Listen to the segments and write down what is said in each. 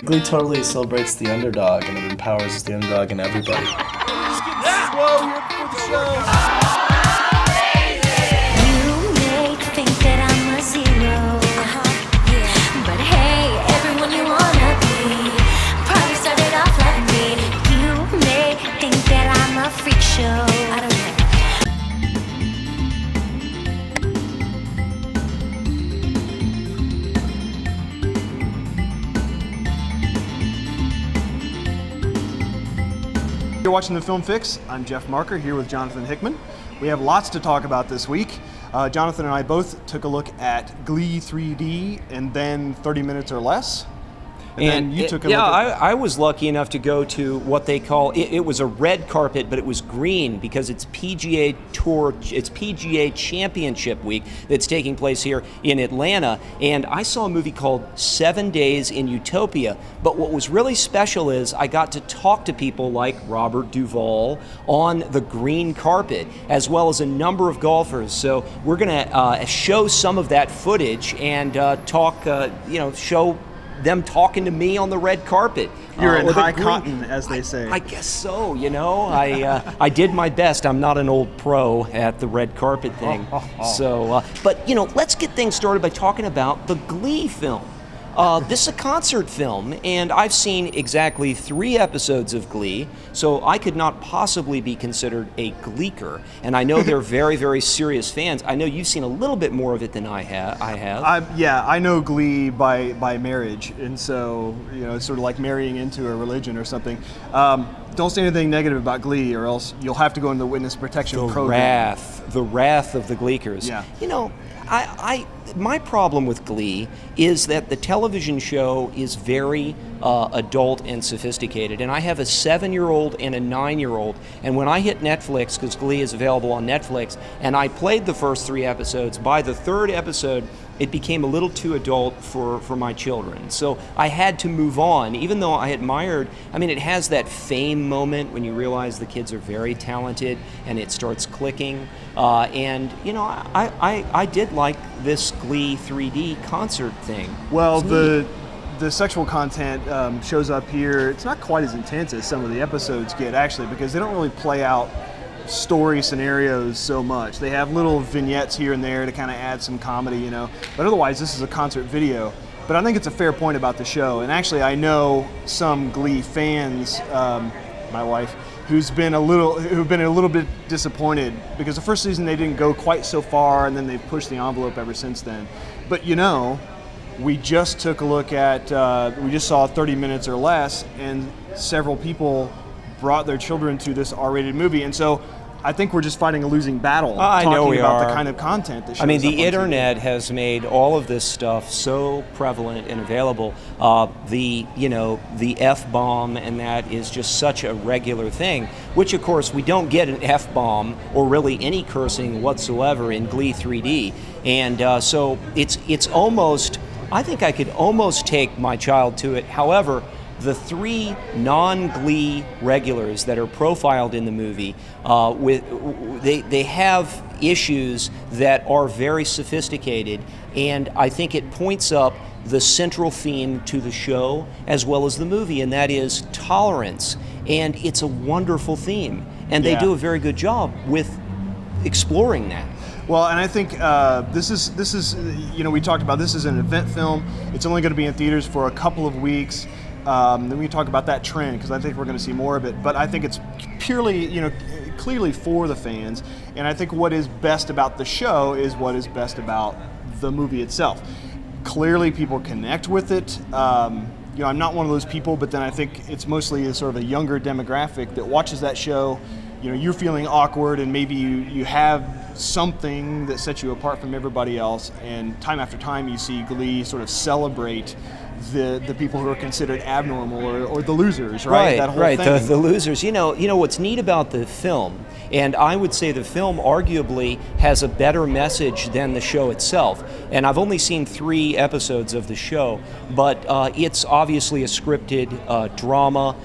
Glee totally celebrates the underdog and it empowers the underdog and everybody. Just getting slow here before the show. You may think that I'm a zero, but hey, everyone you wanna be probably started off like me. You may think that I'm a freak show. I don't know. You're watching The Film Fix. I'm Jeff Marker here with Jonathan Hickman. We have lots to talk about this week. Jonathan and I both took a look at GLEE 3D and then 30 Minutes or Less. And then you took a look at... I was lucky enough to go to what they call, it was a red carpet, but it was green because it's PGA Tour, it's PGA Championship Week that's taking place here in Atlanta. And I saw a movie called 7 Days in Utopia. But what was really special is I got to talk to people like Robert Duvall on the green carpet, as well as a number of golfers. So we're going to show some of that footage and talk, show them talking to me on the red carpet. You're in high cotton, as they say. I guess so, you know. I did my best. I'm not an old pro at the red carpet thing. So, but, let's get things started by talking about the GLEE film. This is a concert film, and I've seen exactly 3 episodes of GLEE, so I could not possibly be considered a Gleeker. And I know they're very, very serious fans. I know you've seen a little bit more of it than I have. I know GLEE by marriage, and so it's sort of like marrying into a religion or something. Don't say anything negative about GLEE, or else you'll have to go into the witness protection program. The wrath of the Gleekers. Yeah. My problem with GLEE is that the television show is very adult and sophisticated. And I have a 7-year-old and a 9-year-old. And when I hit Netflix, because GLEE is available on Netflix, and I played the first 3 episodes, by the 3rd episode, it became a little too adult for my children. So I had to move on, even though I admired, it has that fame moment when you realize the kids are very talented and it starts clicking. I did like this GLEE 3D concert thing. Well, the sexual content shows up here. It's not quite as intense as some of the episodes get, actually, because they don't really play out story scenarios so much. They have little vignettes here and there to kind of add some comedy, but otherwise this is a concert video. But I think it's a fair point about the show, and actually I know some GLEE fans, my wife, who've been a little bit disappointed because the first season they didn't go quite so far, and then they've pushed the envelope ever since then. But we just took a look at, we just saw 30 Minutes or Less, and several people brought their children to this R-rated movie, and so I think we're just fighting a losing battle talking about the kind of content that shows up on the internet TV. has made all of this stuff so prevalent and available. The F-bomb, and that is just such a regular thing, which of course we don't get an F-bomb or really any cursing whatsoever in GLEE 3D. And so it's almost, I think I could almost take my child to it. However, the 3 non-GLEE regulars that are profiled in the movie, they have issues that are very sophisticated, and I think it points up the central theme to the show as well as the movie, and that is tolerance. And it's a wonderful theme, and they do a very good job with exploring that. Well, and I think this is we talked about this is an event film. It's only going to be in theaters for a couple of weeks. Then we talk about that trend, because I think we're going to see more of it. But I think it's purely, clearly for the fans. And I think what is best about the show is what is best about the movie itself. Clearly, people connect with it. I'm not one of those people, but then I think it's mostly a sort of a younger demographic that watches that show. You're feeling awkward, and maybe you have something that sets you apart from everybody else. And time after time, you see GLEE sort of celebrate the people who are considered abnormal or the losers, right? That whole thing. The losers. What's neat about the film, and I would say the film arguably has a better message than the show itself. And I've only seen 3 episodes of the show, but it's obviously a scripted drama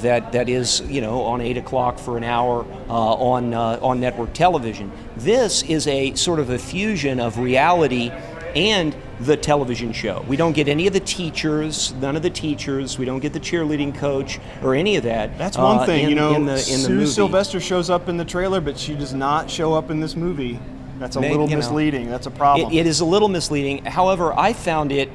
that is, on 8 o'clock for an hour on network television. This is a sort of a fusion of reality and the television show. We don't get any of the teachers, none of the teachers. We don't get the cheerleading coach or any of that. That's one thing, in the Sue movie. Sylvester shows up in the trailer, but she does not show up in this movie. That's a little You know, misleading. That's a problem. It is a little misleading. However, I found it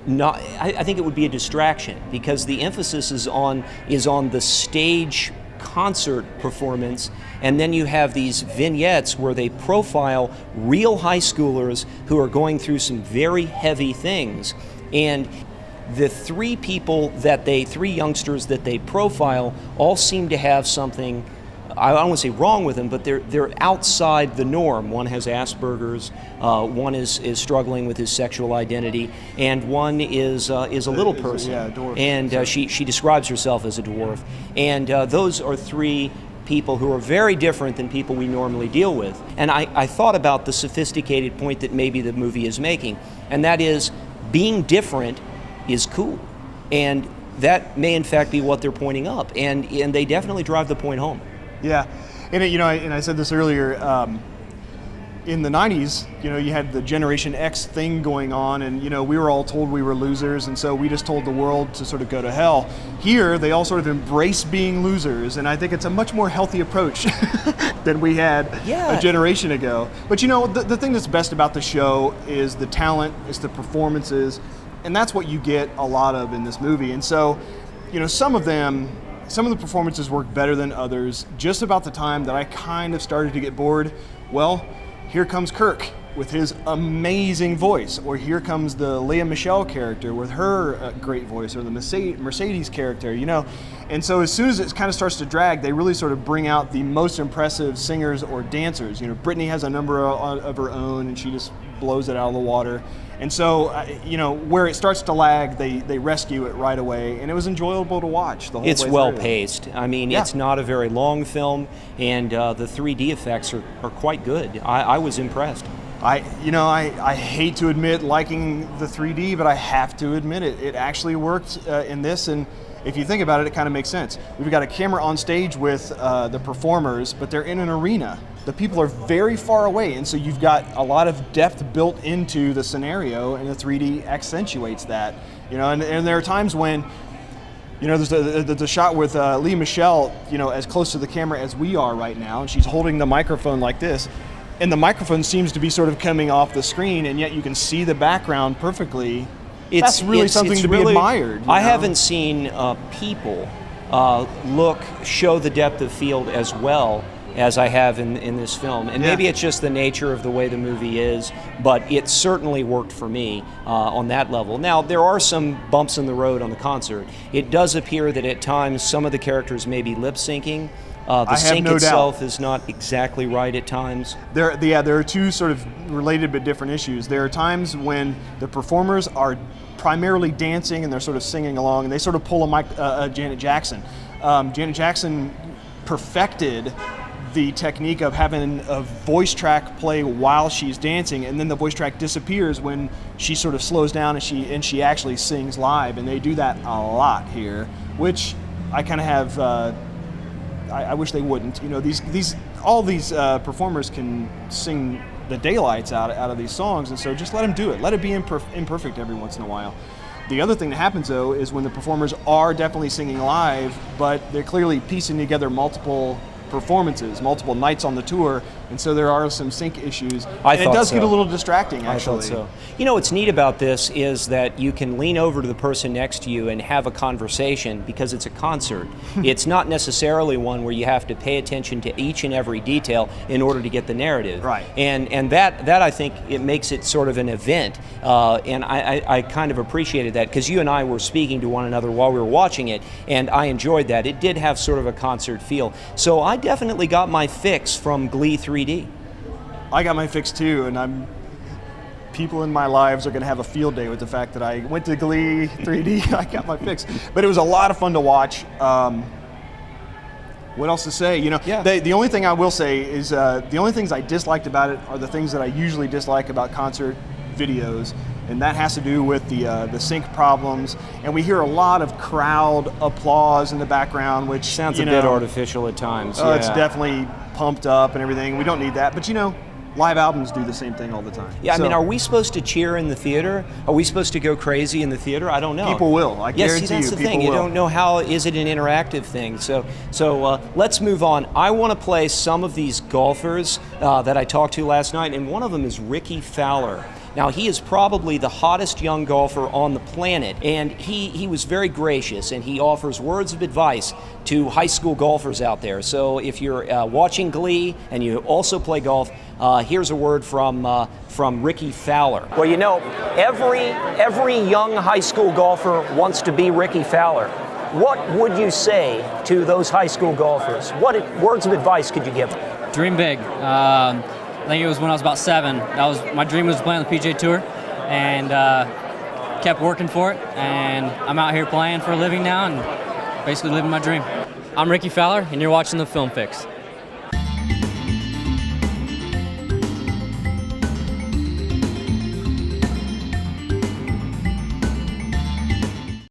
not. I think it would be a distraction because the emphasis is on the stage concert performance, and then you have these vignettes where they profile real high schoolers who are going through some very heavy things, and the three youngsters that they profile all seem to have something, I don't want to say wrong with them, but they're outside the norm. One has Asperger's, one is struggling with his sexual identity, and one is a little person. Yeah, a dwarf. And she describes herself as a dwarf. And those are three people who are very different than people we normally deal with. And I thought about the sophisticated point that maybe the movie is making, and that is being different is cool. And that may in fact be what they're pointing up. And they definitely drive the point home. Yeah, and I said this earlier. In the '90s, you had the Generation X thing going on, and we were all told we were losers, and so we just told the world to sort of go to hell. Here, they all sort of embrace being losers, and I think it's a much more healthy approach than we had a generation ago. But the thing that's best about the show is the talent, it's the performances, and that's what you get a lot of in this movie. And so, some of the performances work better than others. Just about the time that I kind of started to get bored, well, here comes Kirk with his amazing voice, or here comes the Lea Michele character with her great voice, or the Mercedes character, And so as soon as it kind of starts to drag, they really sort of bring out the most impressive singers or dancers. Brittany has a number of her own, and she just blows it out of the water. And so, where it starts to lag, they rescue it right away, and it was enjoyable to watch the whole way It's through. well paced. I mean, it's not a very long film, and the 3D effects are quite good. I was impressed. I hate to admit liking the 3D, but I have to admit it. It actually worked in this, and if you think about it, it kind of makes sense. We've got a camera on stage with the performers, but they're in an arena. The people are very far away, and so you've got a lot of depth built into the scenario, and the 3D accentuates that. And there are times when, there's the shot with Lea Michele, as close to the camera as we are right now, and she's holding the microphone like this, and the microphone seems to be sort of coming off the screen, and yet you can see the background perfectly. That's really something to be admired. I haven't seen people show the depth of field as well as I have in this film. And maybe it's just the nature of the way the movie is, but it certainly worked for me on that level. Now, there are some bumps in the road on the concert. It does appear that at times some of the characters may be lip syncing. The sync itself is not exactly right at times. There are two sort of related but different issues. There are times when the performers are primarily dancing and they're sort of singing along, and they sort of pull a Janet Jackson. Janet Jackson perfected the technique of having a voice track play while she's dancing, and then the voice track disappears when she sort of slows down and she actually sings live, and they do that a lot here, which I kind of have. I wish they wouldn't. All these performers can sing the daylights out of these songs, and so just let them do it. Let it be imperfect every once in a while. The other thing that happens, though, is when the performers are definitely singing live, but they're clearly piecing together multiple performances, multiple nights on the tour, and so there are some sync issues. And it does get a little distracting, actually. I thought so. What's neat about this is that you can lean over to the person next to you and have a conversation because it's a concert. It's not necessarily one where you have to pay attention to each and every detail in order to get the narrative. Right. And that I think it makes it sort of an event, and I kind of appreciated that because you and I were speaking to one another while we were watching it, and I enjoyed that. It did have sort of a concert feel. So I definitely got my fix from GLEE 3D. I got my fix too, and people in my lives are going to have a field day with the fact that I went to GLEE 3D. I got my fix, but it was a lot of fun to watch. What else to say? The only thing I will say is the only things I disliked about it are the things that I usually dislike about concert videos, and that has to do with the sync problems. And we hear a lot of crowd applause in the background, which sounds a bit artificial at times. It's definitely pumped up and everything. We don't need that, but live albums do the same thing all the time. Yeah, I So, mean, are we supposed to cheer in the theater? Are we supposed to go crazy in the theater? I don't know. people will. I Yes, guarantee see, that's you, the people thing. will. You don't know how is it an interactive thing. So let's move on. I want to play some of these golfers that I talked to last night, and one of them is Rickie Fowler. Now, he is probably the hottest young golfer on the planet, and he was very gracious, and he offers words of advice to high school golfers out there. So if you're watching GLEE and you also play golf, here's a word from Rickie Fowler. Well, you know, every young high school golfer wants to be Rickie Fowler. What would you say to those high school golfers? What words of advice could you give them? Dream big. I think it was when I was about 7. My dream was to play on the PGA Tour, and kept working for it. And I'm out here playing for a living now, and basically living my dream. I'm Rickie Fowler, and you're watching the Film Fix.